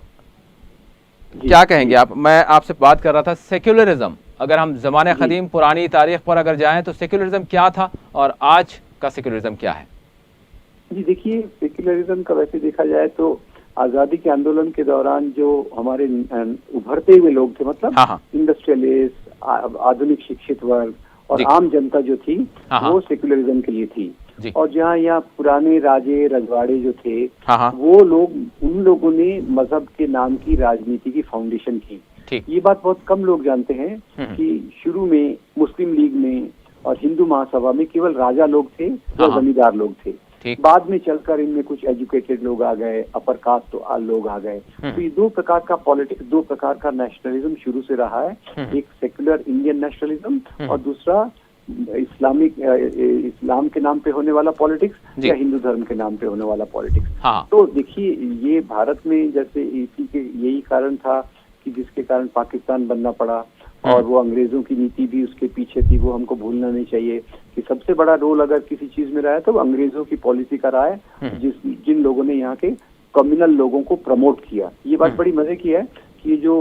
क्या कहेंगे आप? मैं आपसे बात कर रहा था सेक्युलरिज्म, अगर हम ज़माने क़दीम पुरानी तारीख पर अगर जाएं तो सेक्युलरिज्म क्या था और आज का सेक्युलरिज्म क्या है? जी देखिए, सेक्युलरिज्म का वैसे देखा जाए तो आजादी के आंदोलन के दौरान जो हमारे उभरते हुए लोग थे, मतलब इंडस्ट्रियलिस्ट, आधुनिक शिक्षित वर्ग और आम जनता जो थी वो सेक्युलरिज्म के लिए थी। और जहाँ यहाँ पुराने राजे रजवाड़े जो थे वो लोग, उन लोगों ने मजहब के नाम की राजनीति की फाउंडेशन की। ये बात बहुत कम लोग जानते हैं कि शुरू में मुस्लिम लीग में और हिंदू महासभा में केवल राजा लोग थे और जमींदार लोग थे। बाद में चलकर इनमें कुछ एजुकेटेड लोग आ गए, अपर कास्ट लोग आ गए। तो ये दो प्रकार का पॉलिटिक्स, दो प्रकार का नेशनलिज्म शुरू से रहा है। एक सेक्युलर इंडियन नेशनलिज्म और दूसरा इस्लाम के नाम पे होने वाला पॉलिटिक्स या हिंदू धर्म के नाम पे होने वाला पॉलिटिक्स। तो देखिए, ये भारत में जैसे इसी के यही कारण था कि जिसके कारण पाकिस्तान बनना पड़ा और वो अंग्रेजों की नीति भी उसके पीछे थी, वो हमको भूलना नहीं चाहिए कि सबसे बड़ा रोल अगर किसी चीज में रहा है तो अंग्रेजों की पॉलिसी का रहा है, जिन लोगों ने यहाँ के कम्युनल लोगों को प्रमोट किया। ये बात बड़ी मजे की है कि जो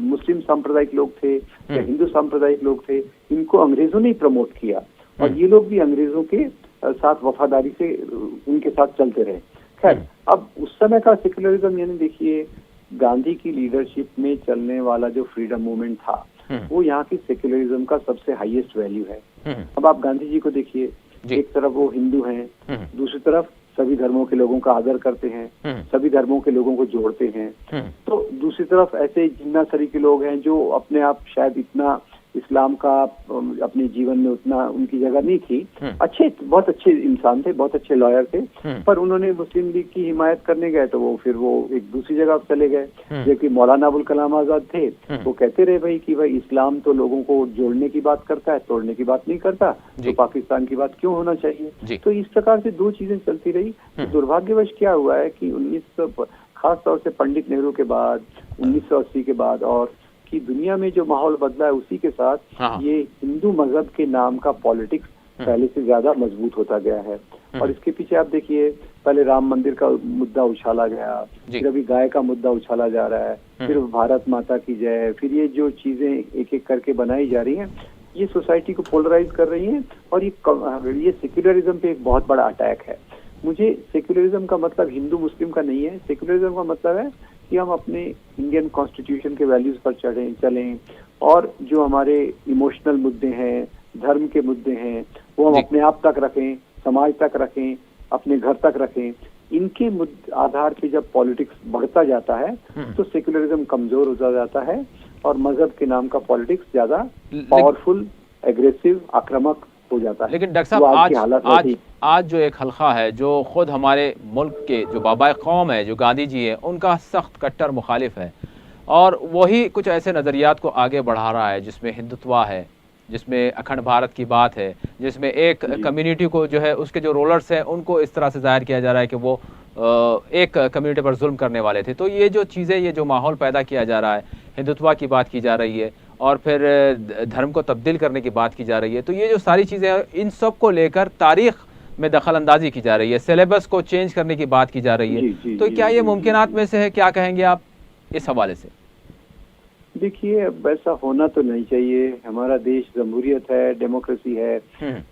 मुस्लिम सांप्रदायिक लोग थे या हिंदू सांप्रदायिक लोग थे, इनको अंग्रेजों ने प्रमोट किया और ये लोग भी अंग्रेजों के साथ वफादारी से उनके साथ चलते रहे। खैर, अब उस समय का सेक्युलरिज्म, यानी देखिए गांधी की लीडरशिप में चलने वाला जो फ्रीडम मूवमेंट था वो यहाँ की सेक्युलरिज्म का सबसे हाईएस्ट वैल्यू है। अब आप गांधी जी को देखिए, एक तरफ वो हिंदू हैं, दूसरी तरफ सभी धर्मों के लोगों का आदर करते हैं, सभी धर्मों के लोगों को जोड़ते हैं। तो दूसरी तरफ ऐसे जिन्ना सरी के लोग हैं जो अपने आप शायद इतना इस्लाम का अपने जीवन में उतना उनकी जगह नहीं थी। बहुत अच्छे इंसान थे, बहुत अच्छे लॉयर थे, पर उन्होंने मुस्लिम लीग की हिमायत करने गए तो फिर वो एक दूसरी जगह चले गए। जबकि मौलाना अबुल कलाम आजाद थे, वो कहते रहे भाई कि भाई इस्लाम तो लोगों को जोड़ने की बात करता है, तोड़ने की बात नहीं करता, तो पाकिस्तान की बात क्यों होना चाहिए। तो इस प्रकार से दो चीजें चलती रही। तो दुर्भाग्यवश क्या हुआ है कि खास तौर से पंडित नेहरू के बाद 1980 के बाद और कि दुनिया में जो माहौल बदला है उसी के साथ ये हिंदू मजहब के नाम का पॉलिटिक्स पहले से ज्यादा मजबूत होता गया है। और इसके पीछे आप देखिए, पहले राम मंदिर का मुद्दा उछाला गया, फिर अभी गाय का मुद्दा उछाला जा रहा है, फिर भारत माता की जय, फिर ये जो चीजें एक एक करके बनाई जा रही हैं, ये सोसाइटी को पोलराइज कर रही हैं। और ये सेक्युलरिज्म पे एक बहुत बड़ा अटैक है। मुझे सेक्युलरिज्म का मतलब हिंदू मुस्लिम का नहीं है। सेक्युलरिज्म का मतलब है कि हम अपने इंडियन कॉन्स्टिट्यूशन के वैल्यूज पर चलें और जो हमारे इमोशनल मुद्दे हैं, धर्म के मुद्दे हैं, वो हम अपने आप तक रखें, समाज तक रखें, अपने घर तक रखें। इनके आधार पे जब पॉलिटिक्स बढ़ता जाता है तो सेक्युलरिज्म कमजोर होता जाता है और मजहब के नाम का पॉलिटिक्स ज्यादा पावरफुल, एग्रेसिव, आक्रामक हो जाता है। लेकिन डॉक्टर साहब, आज जो एक हल्का है जो खुद हमारे मुल्क के जो बाबा कौम है, जो गांधी जी है, उनका सख्त कट्टर मुखालिफ है और वही कुछ ऐसे नज़रियात को आगे बढ़ा रहा है जिसमें हिंदुत्व है, जिसमें अखंड भारत की बात है, जिसमें एक कम्युनिटी को जो है उसके जो रोलर्स हैं उनको इस तरह से जाहिर किया जा रहा है कि वो एक कम्युनिटी पर जुल्म करने वाले थे। तो ये जो चीज़ें, ये जो माहौल पैदा किया जा रहा है, हिंदुत्व की बात की जा रही है और फिर धर्म को तब्दील करने की बात की जा रही है, तो ये जो सारी चीज़ें हैं इन सब को लेकर तारीख में दखल अंदाजी की जा रही है, सिलेबस को चेंज करने की बात की जा रही है। तो क्या ये मुमकिनात में से है? क्या कहेंगे आप इस हवाले से? देखिए, वैसा होना तो नहीं चाहिए। हमारा देश जमहूरियत है, डेमोक्रेसी है,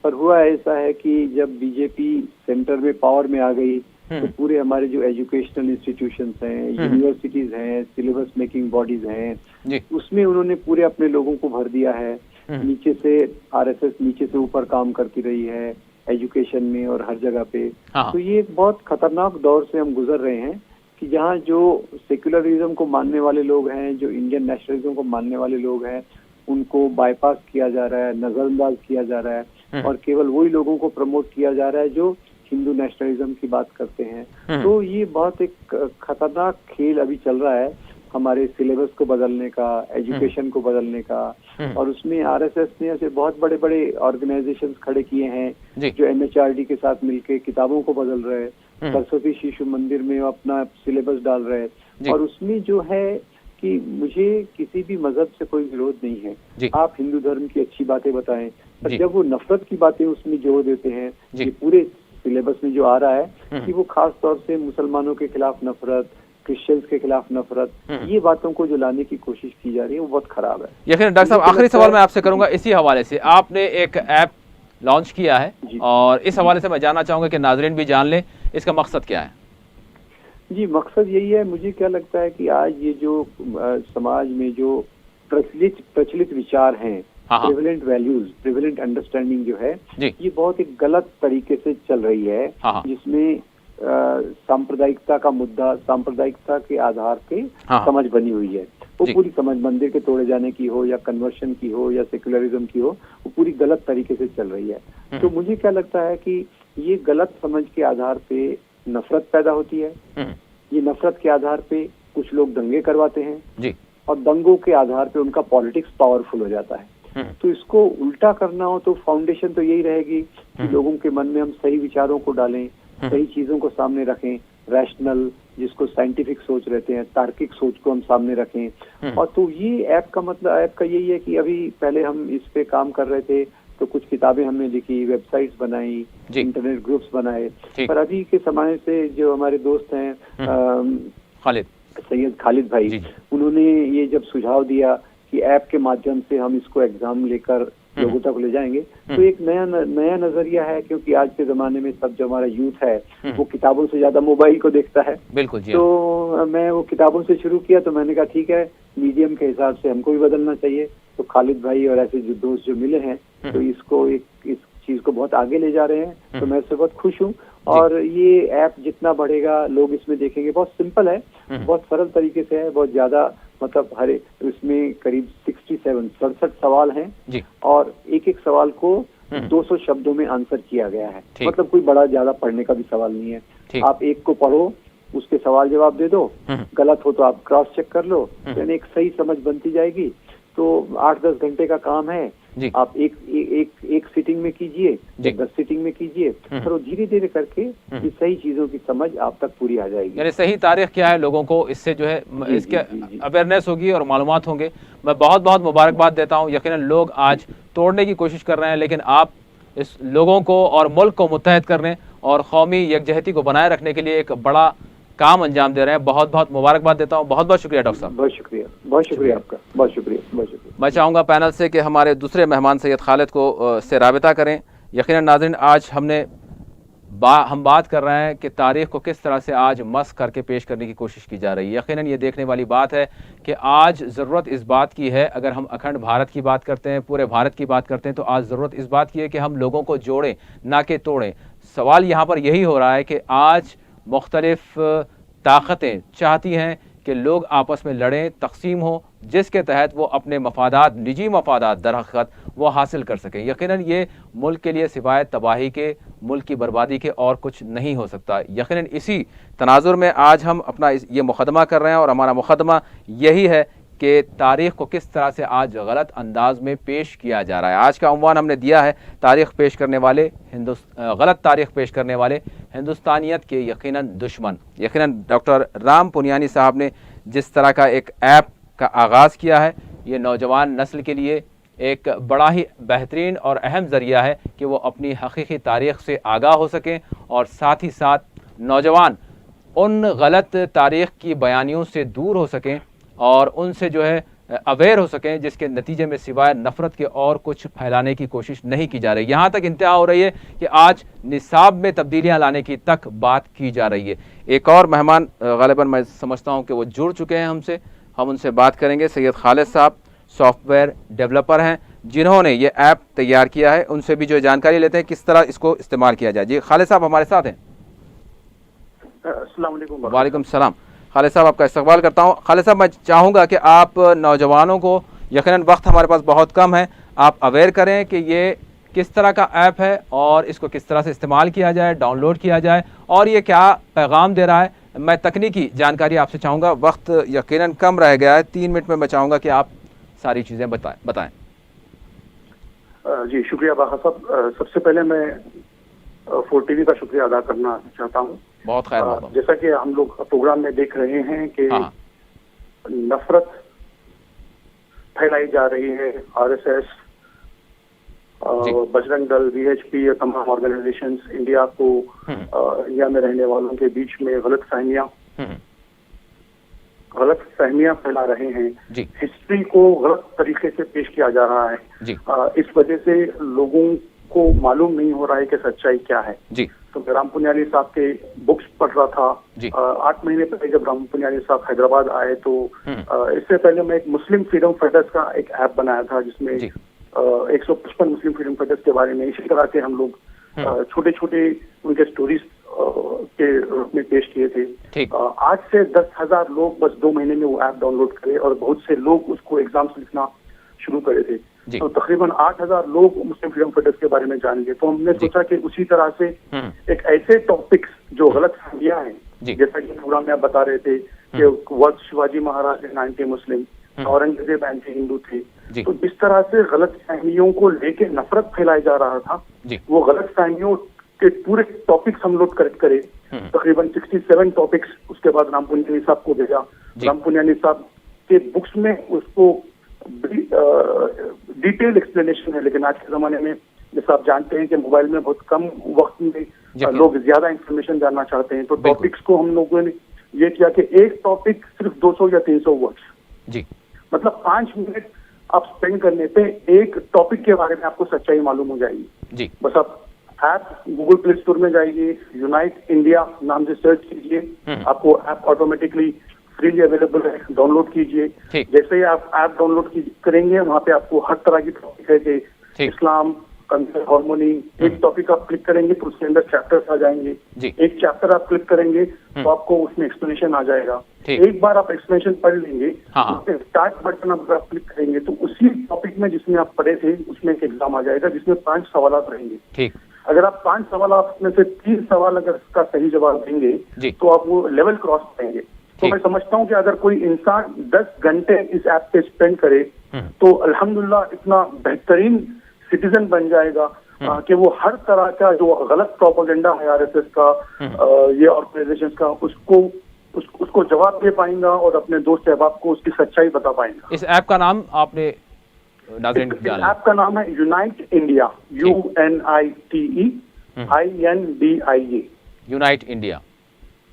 पर हुआ ऐसा है कि जब बीजेपी सेंटर में पावर में आ गई तो पूरे हमारे जो एजुकेशनल इंस्टीट्यूशंस हैं, यूनिवर्सिटीज हैं, सिलेबस मेकिंग बॉडीज हैं, उसमें उन्होंने पूरे अपने लोगों को भर दिया है। नीचे से आरएसएस नीचे से ऊपर काम करती रही है एजुकेशन में और हर जगह पे। तो ये एक बहुत खतरनाक दौर से हम गुजर रहे हैं कि जहाँ जो सेक्युलरिज्म को मानने वाले लोग हैं, जो इंडियन नेशनलिज्म को मानने वाले लोग हैं, उनको बाईपास किया जा रहा है, नजरअंदाज किया जा रहा है और केवल वही लोगों को प्रमोट किया जा रहा है जो हिंदू नेशनलिज्म की बात करते हैं। तो ये बहुत एक खतरनाक खेल अभी चल रहा है हमारे सिलेबस को बदलने का, एजुकेशन को बदलने का। और उसमें आरएसएस ने ऐसे बहुत बड़े बड़े ऑर्गेनाइजेशंस खड़े किए हैं जो एमएचआरडी के साथ मिलके किताबों को बदल रहे हैं, सरस्वती शिशु मंदिर में अपना सिलेबस डाल रहे हैं। और उसमें जो है कि मुझे किसी भी मजहब से कोई विरोध नहीं है, आप हिंदू धर्म की अच्छी बातें बताएं, पर जब वो नफरत की बातें उसमें जोड़ देते हैं, ये पूरे सिलेबस में जो आ रहा है कि वो खास तौर से मुसलमानों के खिलाफ नफरत, क्रिश्चियंस के खिलाफ नफरत, ये बातों को जो लाने की कोशिश की जा रही है वो बहुत खराब है। यकीनन डॉक्टर साहब, आखिरी सवाल मैं आपसे करूंगा इसी हवाले से। आपने एक ऐप लॉन्च किया है और इस हवाले से मैं जानना चाहूंगा कि नाजरीन भी जान लें इसका मकसद क्या है। जी, मकसद यही है, मुझे क्या लगता है कि आज ये जो समाज में जो प्रचलित विचार हैं, प्रिवेलेंट वैल्यूज, प्रिवेलेंट अंडरस्टैंडिंग जो है, ये बहुत एक गलत तरीके से चल रही है, जिसमें सांप्रदायिकता का मुद्दा, सांप्रदायिकता के आधार पे समझ बनी हुई है। वो पूरी समझ मंदिर के तोड़े जाने की हो या कन्वर्शन की हो या सेक्युलरिज्म की हो, वो पूरी गलत तरीके से चल रही है। तो मुझे क्या लगता है कि ये गलत समझ के आधार पे नफरत पैदा होती है। ये नफरत के आधार पे कुछ लोग दंगे करवाते हैं और दंगों के आधार पे उनका पॉलिटिक्स पावरफुल हो जाता है। तो इसको उल्टा करना हो तो फाउंडेशन तो यही रहेगी कि लोगों के मन में हम सही विचारों को डालें, सही चीजों को सामने रखें, रैशनल, जिसको साइंटिफिक सोच रहते हैं, तार्किक सोच को हम सामने रखें। और तो ये ऐप का मतलब, ऐप का यही है कि अभी पहले हम इस पे काम कर रहे थे तो कुछ किताबें हमने लिखी, वेबसाइट्स बनाई, इंटरनेट ग्रुप्स बनाए, पर अभी के समय से जो हमारे दोस्त हैं सैयद खालिद भाई, उन्होंने ये जब सुझाव दिया कि ऐप के माध्यम से हम इसको एग्जाम लेकर लोगों तक ले जाएंगे, तो एक नया नजरिया है, क्योंकि आज के जमाने में सब जो हमारा यूथ है वो किताबों से ज्यादा मोबाइल को देखता है। बिल्कुल जी। तो मैं वो किताबों से शुरू किया, तो मैंने कहा ठीक है, मीडियम के हिसाब से हमको भी बदलना चाहिए। तो खालिद भाई और ऐसे जो दोस्त जो मिले हैं तो इसको इस चीज को बहुत आगे ले जा रहे हैं, तो मैं इससे बहुत खुश हूँ। और ये ऐप जितना बढ़ेगा लोग इसमें देखेंगे, बहुत सिंपल है, बहुत सरल तरीके से है, बहुत ज्यादा मतलब हर इसमें करीब 67 सवाल हैं जी। और एक एक सवाल को 200 शब्दों में आंसर किया गया है। मतलब कोई बड़ा ज्यादा पढ़ने का भी सवाल नहीं है। आप एक को पढ़ो, उसके सवाल जवाब दे दो, गलत हो तो आप क्रॉस चेक कर लो, यानी एक सही समझ बनती जाएगी। तो 8-10 घंटे का काम है। आप एक सिटिंग में कीजिए, 10 सिटिंग में कीजिए, तो धीरे धीरे करके ये सही चीजों की समझ आप तक पूरी आ जाएगी। यानी सही तारीख क्या है, लोगों को इससे जो है इसके अवेयरनेस होगी और मालूमात होंगे। मैं बहुत बहुत मुबारकबाद देता हूँ। यकीनन लोग आज तोड़ने की कोशिश कर रहे हैं, लेकिन आप इस लोगों को और मुल्क को मुत्तहद करने और कौमी यकजहती को बनाए रखने के लिए एक बड़ा काम अंजाम दे रहे हैं। बहुत बहुत मुबारकबाद देता हूँ। बहुत बहुत शुक्रिया डॉक्टर साहब। बहुत शुक्रिया आपका, बहुत शुक्रिया। मैं चाहूँगा पैनल से कि हमारे दूसरे मेहमान सैयद खालिद को से राबिता करें। यकीनन नाज़रीन, आज हम बात कर रहे हैं कि तारीख़ को किस तरह से आज मस्ख़ करके पेश करने की कोशिश की जा रही है। यकीनन ये देखने वाली बात है कि आज ज़रूरत इस बात की है, अगर हम अखंड भारत की बात करते हैं, पूरे भारत की बात करते हैं, तो आज ज़रूरत इस बात की है कि हम लोगों को जोड़ें, ना कि तोड़ें। सवाल यहाँ पर यही हो रहा है कि आज मुख्तलिफ ताकतें चाहती हैं कि लोग आपस में लड़ें, तकसीम हो, जिसके तहत वो अपने मफादात, निजी मफादात दरअसल वो हासिल कर सकें। यकीनन ये मुल्क के लिए सिवाय तबाही के, मुल्क की बर्बादी के और कुछ नहीं हो सकता। यकीनन इसी तनाजुर में आज हम अपना ये मुकदमा कर रहे हैं और हमारा मुकदमा यही है कि तारीख़ को किस तरह से आज गलत अंदाज में पेश किया जा रहा है। आज का उन्वान हमने दिया है तारीख़ पेश करने वाले गलत तारीख़ पेश करने वाले हिंदुस्तानियत के यकीनन दुश्मन। यकीनन डॉक्टर राम पुनियानी साहब ने जिस तरह का एक ऐप का आगाज़ किया है, ये नौजवान नस्ल के लिए एक बड़ा ही बेहतरीन और अहम ज़रिया है कि वो अपनी हकीकी तारीख़ से आगाह हो सकें और साथ ही साथ नौजवान उन गलत तारीख़ की बयानियों से दूर हो सकें और उनसे जो है अवेयर हो सकें, जिसके नतीजे में सिवाय नफ़रत के और कुछ फैलाने की कोशिश नहीं की जा रही। यहाँ तक इंतहा हो रही है कि आज निसाब में तब्दीलियाँ लाने की तक बात की जा रही है। एक और मेहमान ग़ालिबन मैं समझता हूँ कि वो जुड़ चुके हैं हमसे, हम उनसे बात करेंगे। सैयद खालिद साहब सॉफ्टवेयर डेवलपर हैं जिन्होंने ये ऐप तैयार किया है, उनसे भी जो जानकारी लेते हैं किस तरह इसको इस्तेमाल किया जाए। जी खालिद साहब हमारे साथ हैं। अस्सलाम वालेकुम। वालेकुम सलाम। खालिद साहब आपका इस्तकबाल करता हूँ। खालिद साहब मैं चाहूँगा कि आप नौजवानों को, यकीनन वक्त हमारे पास बहुत कम है, आप अवेयर करें कि ये किस तरह का ऐप है और इसको किस तरह से इस्तेमाल किया जाए, डाउनलोड किया जाए और ये क्या पैगाम दे रहा है। मैं तकनीकी जानकारी आपसे चाहूँगा, वक्त यकीनन कम रह गया है, 3 मिनट में मैं चाहूँगा कि आप सारी चीज़ें बताएँ। जी शुक्रिया बाहा साहब। सबसे पहले मैं 4TV का शुक्रिया अदा करना चाहता हूँ। बहुत खैर बात। जैसा कि हम लोग प्रोग्राम में देख रहे हैं कि नफरत फैलाई जा रही है, RSS, बजरंग दल, VHP, ये तमाम ऑर्गेनाइजेशंस इंडिया में रहने वालों के बीच में गलत फहमियां फैला रहे हैं। हिस्ट्री को गलत तरीके से पेश किया जा रहा है। इस वजह से लोगों को मालूम नहीं हो रहा है कि सच्चाई क्या है। तो मैं राम पुनियानी साहब के बुक्स पढ़ रहा था। 8 महीने पहले जब राम पुनियानी साहब हैदराबाद आए तो इससे पहले मैं एक मुस्लिम फ्रीडम फाइटर्स का एक ऐप बनाया था जिसमें 155 मुस्लिम फ्रीडम फाइटर्स के बारे में इसी तरह के हम लोग छोटे छोटे उनके स्टोरीज के रूप में पेश किए थे। आज से 10,000 लोग बस 2 महीने में वो ऐप डाउनलोड करे और बहुत से लोग उसको एग्जाम्स लिखना शुरू करे थे। तो तकरीबन 8,000 लोग मुस्लिम फ्रीडम फाइटर्स के बारे में जान लिए। तो हमने सोचा कि उसी तरह से एक ऐसे टॉपिक्स जो गलत फहमियां हैं, जैसा कि प्रोग्राम में आप बता रहे थे कि वक्त Shivaji Maharaj anti Muslim, Aurangzeb anti Hindu थे, तो जिस तरह से गलत फहमियों को लेके नफरत फैलाई जा रहा था, वो गलत फहमियों के पूरे टॉपिक्स हम लोग करेक्ट करे। तकरीबन 67 टॉपिक्स उसके बाद राम पुनियानी साहब को भेजा। राम पुनियानी साहब के बुक्स में उसको डिटेल एक्सप्लेनेशन है, लेकिन आज के जमाने में जैसा आप जानते हैं कि मोबाइल में बहुत कम वक्त में लोग ज्यादा इंफॉर्मेशन जानना चाहते हैं। तो टॉपिक्स को हम लोगों ने ये किया कि एक टॉपिक सिर्फ 200 या 300 वर्ड्स, मतलब 5 मिनट आप स्पेंड करने पे एक टॉपिक के बारे में आपको सच्चाई मालूम हो जाएगी। बस आप ऐप गूगल प्ले स्टोर में जाइए, यूनाइट इंडिया नाम से सर्च कीजिए, आपको ऐप ऑटोमेटिकली फ्रीली अवेलेबल है, डाउनलोड कीजिए। जैसे ही आप ऐप डाउनलोड करेंगे वहाँ पे आपको हर तरह की टॉपिक है कि इस्लाम, हार्मोनी, एक टॉपिक आप क्लिक करेंगे तो उसके अंदर चैप्टर्स आ जाएंगे। एक चैप्टर आप क्लिक करेंगे तो आपको उसमें एक्सप्लेनेशन आ जाएगा। एक बार आप एक्सप्लेनेशन पढ़ लेंगे, स्टार्ट बटन आप क्लिक करेंगे तो उसी टॉपिक में जिसमें आप पढ़े थे उसमें एक एग्जाम आ जाएगा जिसमें 5 सवाल रहेंगे। अगर आप 5 सवाल में से 3 सवाल अगर इसका सही जवाब देंगे तो आप वो लेवल क्रॉस करेंगे। तो मैं समझता हूँ कि अगर कोई इंसान 10 घंटे इस ऐप पे स्पेंड करे तो अल्हम्दुलिल्लाह इतना बेहतरीन सिटीजन बन जाएगा कि वो हर तरह का जो गलत प्रोपेगेंडा है आरएसएस का, ये ऑर्गेनाइजेशन का, उसको जवाब दे पाएगा और अपने दोस्त अहबाब को उसकी सच्चाई बता पाएगा। इस ऐप का नाम आपने नाज़रीन जाना? ऐप का नाम है unite India, UNITEINDIA, unite India.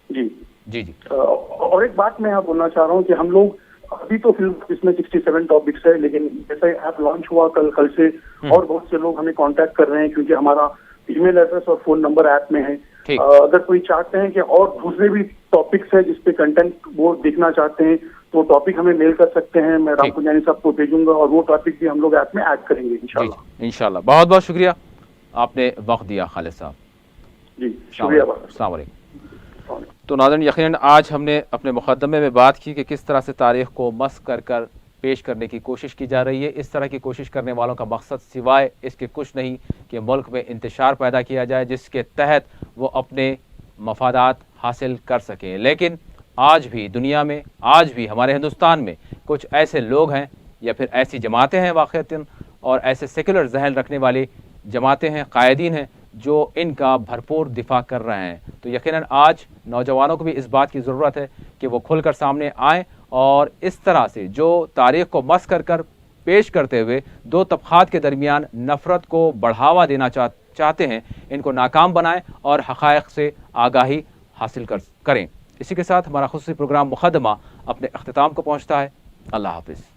जी जी जी। और एक बात मैं यहाँ बोलना चाह रहा हूँ कि हम लोग अभी तो फिल्म इसमें 67 टॉपिक्स है, लेकिन जैसे ऐप लॉन्च हुआ कल से और बहुत से लोग हमें कांटेक्ट कर रहे हैं क्योंकि हमारा ईमेल एड्रेस और फोन नंबर ऐप में है। अगर कोई चाहते हैं कि और दूसरे भी टॉपिक्स है जिसपे कंटेंट वो देखना चाहते हैं तो टॉपिक हमें मेल कर सकते हैं, मैं राम पुनियानी साहब को भेजूंगा और वो टॉपिक भी हम लोग ऐप में ऐड करेंगे इंशाल्लाह। इंशाल्लाह। बहुत बहुत शुक्रिया, आपने वक्त दिया खालिद साहब। जी शुक्रिया। अस्सलाम वालेकुम। तो नाज़रीन, यकीनन आज हमने अपने मुक़द्दमे में बात की कि किस तरह से तारीख़ को मस कर कर पेश करने की कोशिश की जा रही है। इस तरह की कोशिश करने वालों का मकसद सिवाय इसके कुछ नहीं कि मुल्क में इंतशार पैदा किया जाए जिसके तहत वो अपने मफादात हासिल कर सकें। लेकिन आज भी दुनिया में, आज भी हमारे हिंदुस्तान में कुछ ऐसे लोग हैं या फिर ऐसी जमातें हैं वाक़ईतन, और ऐसे सेकुलर जहन रखने वाली जमातें हैं, कायदीन हैं जो इनका भरपूर दिफा कर रहे हैं। तो यकीनन आज नौजवानों को भी इस बात की ज़रूरत है कि वो खुलकर सामने आएँ और इस तरह से जो तारीख़ को मस कर कर पेश करते हुए दो तबक़ात के दरमियान नफ़रत को बढ़ावा देना चाहते हैं, इनको नाकाम बनाएं और हक़ाइक़ से आगाही हासिल करें। इसी के साथ हमारा ख़ुसूसी प्रोग्राम मुक़द्दमा अपने अख्तिताम को पहुँचता है। अल्लाह हाफ़िज़।